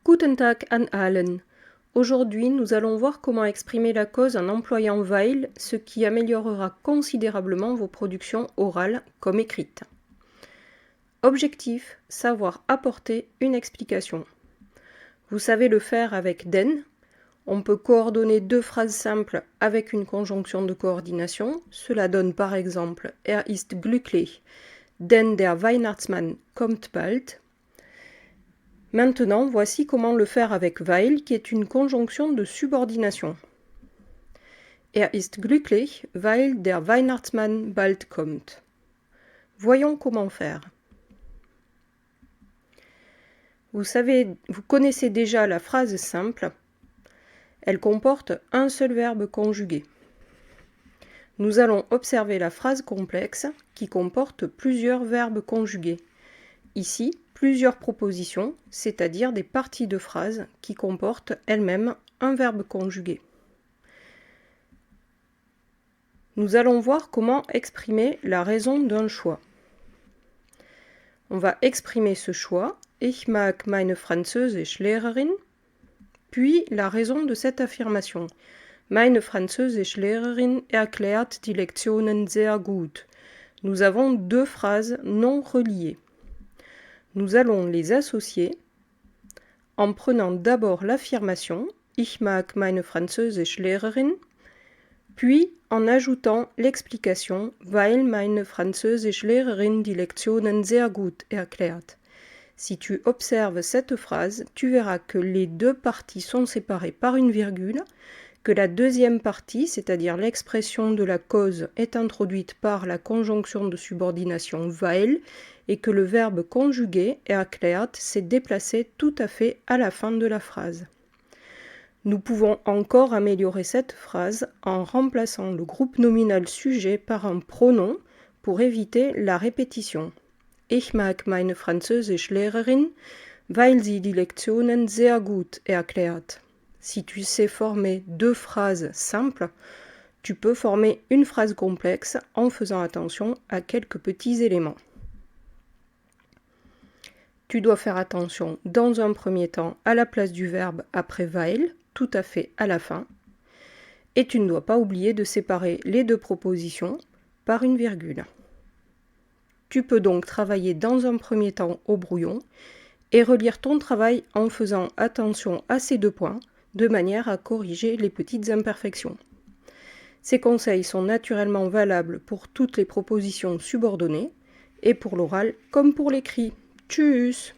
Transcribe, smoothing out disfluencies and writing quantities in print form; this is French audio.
Guten Tag an allen. Aujourd'hui, nous allons voir comment exprimer la cause en employant weil, ce qui améliorera considérablement vos productions orales comme écrites. Objectif, savoir apporter une explication. Vous savez le faire avec den. On peut coordonner deux phrases simples avec une conjonction de coordination. Cela donne par exemple ist glücklich, denn der Weihnachtsmann kommt bald. Maintenant, voici comment le faire avec weil, qui est une conjonction de subordination. Ist glücklich, weil der Weihnachtsmann bald kommt. Voyons comment faire. Vous connaissez déjà la phrase simple. Elle comporte un seul verbe conjugué. Nous allons observer la phrase complexe qui comporte plusieurs verbes conjugués. Ici, plusieurs propositions, c'est-à-dire des parties de phrases qui comportent elles-mêmes un verbe conjugué. Nous allons voir comment exprimer la raison d'un choix. On va exprimer ce choix, Ich mag meine Französischlehrerin, puis la raison de cette affirmation. Meine Französischlehrerin erklärt die Lektionen sehr gut. Nous avons deux phrases non reliées. Nous allons les associer en prenant d'abord l'affirmation Ich mag meine Französischlehrerin, puis en ajoutant l'explication weil meine Französischlehrerin die Lektionen sehr gut erklärt. Si tu observes cette phrase, tu verras que les deux parties sont séparées par une virgule, que la deuxième partie, c'est-à-dire l'expression de la cause, est introduite par la conjonction de subordination weil, et que le verbe conjugué, erklärt, s'est déplacé tout à fait à la fin de la phrase. Nous pouvons encore améliorer cette phrase en remplaçant le groupe nominal sujet par un pronom pour éviter la répétition. Ich mag meine Französischlehrerin, weil sie die Lektionen sehr gut erklärt. Si tu sais former deux phrases simples, tu peux former une phrase complexe en faisant attention à quelques petits éléments. Tu dois faire attention dans un premier temps à la place du verbe après weil, tout à fait à la fin, et tu ne dois pas oublier de séparer les deux propositions par une virgule. Tu peux donc travailler dans un premier temps au brouillon et relire ton travail en faisant attention à ces deux points de manière à corriger les petites imperfections. Ces conseils sont naturellement valables pour toutes les propositions subordonnées et pour l'oral comme pour l'écrit. Tschüss!